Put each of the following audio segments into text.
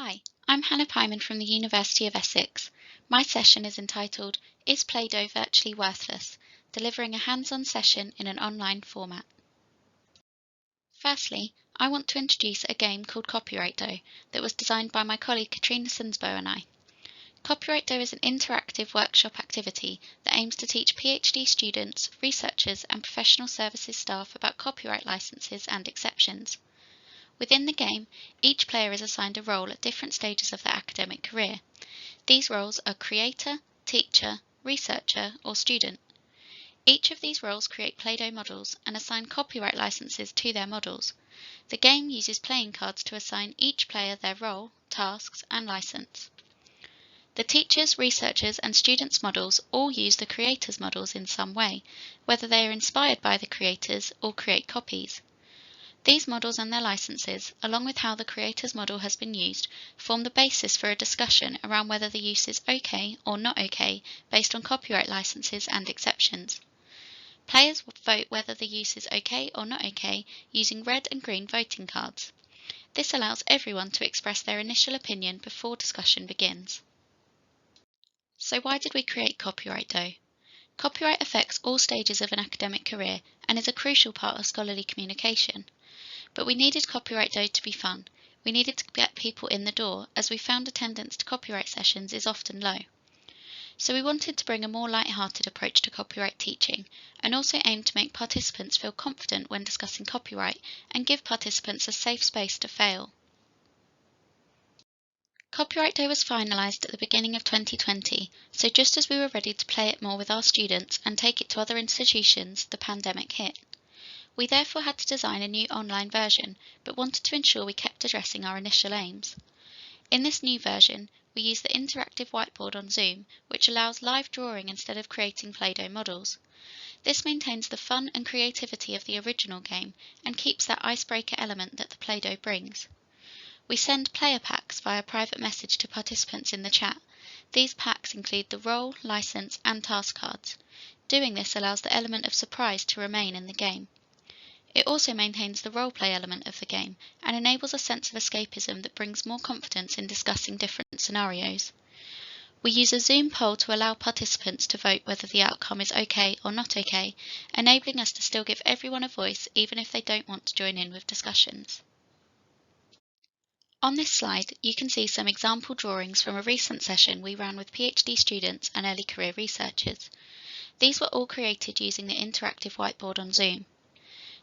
Hi, I'm Hannah Pyman from the University of Essex. My session is entitled Is Play-Doh Virtually Worthless? Delivering a hands-on session in an online format. Firstly, I want to introduce a game called Copyright Dough that was designed by my colleague Katrina Sinsbo and I. Copyright Dough is an interactive workshop activity that aims to teach PhD students, researchers and professional services staff about copyright licenses and exceptions. Within the game, each player is assigned a role at different stages of their academic career. These roles are creator, teacher, researcher, or student. Each of these roles create Play-Doh models and assign copyright licenses to their models. The game uses playing cards to assign each player their role, tasks, and license. The teachers, researchers, and students' models all use the creators' models in some way, whether they are inspired by the creators or create copies. These models and their licenses, along with how the creator's model has been used, form the basis for a discussion around whether the use is okay or not okay based on copyright licenses and exceptions. Players vote whether the use is okay or not okay using red and green voting cards. This allows everyone to express their initial opinion before discussion begins. So why did we create Copyright Dough? Copyright affects all stages of an academic career and is a crucial part of scholarly communication. But we needed Copyright Dough to be fun. We needed to get people in the door, as we found attendance to copyright sessions is often low. So we wanted to bring a more light-hearted approach to copyright teaching, and also aimed to make participants feel confident when discussing copyright and give participants a safe space to fail. Copyright Dough was finalised at the beginning of 2020, so just as we were ready to play it more with our students and take it to other institutions, the pandemic hit. We therefore had to design a new online version, but wanted to ensure we kept addressing our initial aims. In this new version, we use the interactive whiteboard on Zoom, which allows live drawing instead of creating Play-Doh models. This maintains the fun and creativity of the original game and keeps that icebreaker element that the Play-Doh brings. We send player packs via private message to participants in the chat. These packs include the role, license, and task cards. Doing this allows the element of surprise to remain in the game. It also maintains the role-play element of the game and enables a sense of escapism that brings more confidence in discussing different scenarios. We use a Zoom poll to allow participants to vote whether the outcome is okay or not okay, enabling us to still give everyone a voice even if they don't want to join in with discussions. On this slide, you can see some example drawings from a recent session we ran with PhD students and early career researchers. These were all created using the interactive whiteboard on Zoom.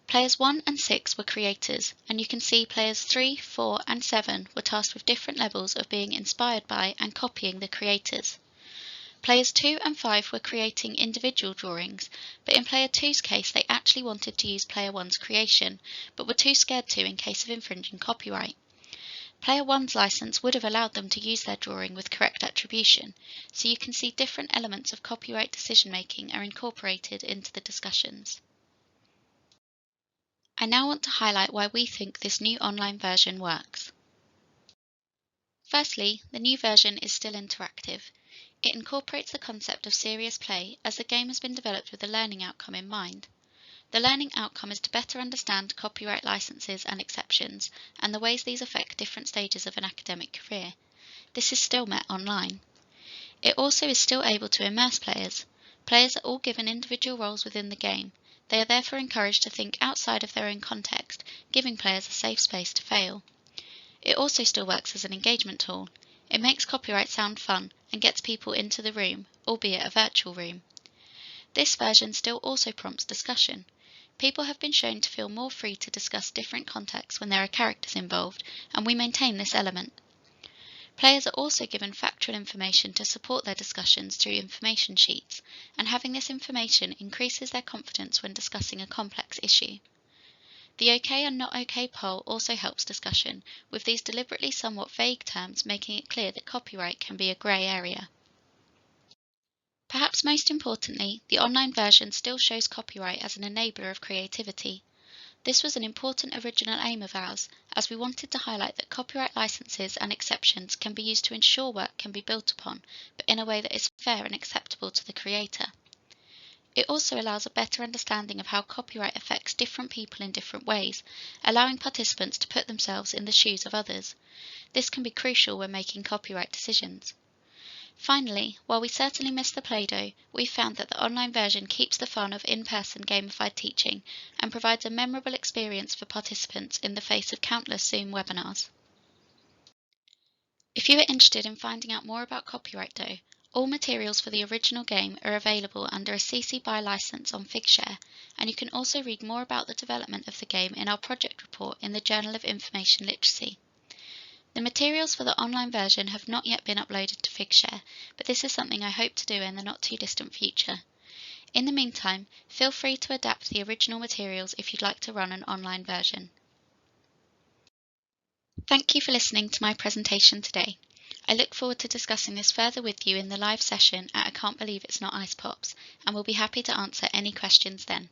Players 1 and 6 were creators, and you can see players 3, 4 and 7 were tasked with different levels of being inspired by and copying the creators. Players 2 and 5 were creating individual drawings, but in player 2's case they actually wanted to use player 1's creation, but were too scared to in case of infringing copyright. Player 1's license would have allowed them to use their drawing with correct attribution, so you can see different elements of copyright decision-making are incorporated into the discussions. I now want to highlight why we think this new online version works. Firstly, the new version is still interactive. It incorporates the concept of serious play as the game has been developed with a learning outcome in mind. The learning outcome is to better understand copyright licenses and exceptions and the ways these affect different stages of an academic career. This is still met online. It also is still able to immerse players. Players are all given individual roles within the game. They are therefore encouraged to think outside of their own context, giving players a safe space to fail. It also still works as an engagement tool. It makes copyright sound fun and gets people into the room, albeit a virtual room. This version still also prompts discussion. People have been shown to feel more free to discuss different contexts when there are characters involved, and we maintain this element. Players are also given factual information to support their discussions through information sheets, and having this information increases their confidence when discussing a complex issue. The OK and not OK poll also helps discussion, with these deliberately somewhat vague terms making it clear that copyright can be a grey area. Perhaps most importantly, the online version still shows copyright as an enabler of creativity. This was an important original aim of ours, as we wanted to highlight that copyright licenses and exceptions can be used to ensure work can be built upon, but in a way that is fair and acceptable to the creator. It also allows a better understanding of how copyright affects different people in different ways, allowing participants to put themselves in the shoes of others. This can be crucial when making copyright decisions. Finally, while we certainly miss the Play-Doh, we've found that the online version keeps the fun of in-person gamified teaching and provides a memorable experience for participants in the face of countless Zoom webinars. If you are interested in finding out more about Copyright Dough, all materials for the original game are available under a CC BY license on Figshare, and you can also read more about the development of the game in our project report in the Journal of Information Literacy. The materials for the online version have not yet been uploaded to Figshare, but this is something I hope to do in the not too distant future. In the meantime, feel free to adapt the original materials if you'd like to run an online version. Thank you for listening to my presentation today. I look forward to discussing this further with you in the live session at I Can't Believe It's Not Icepops, and will be happy to answer any questions then.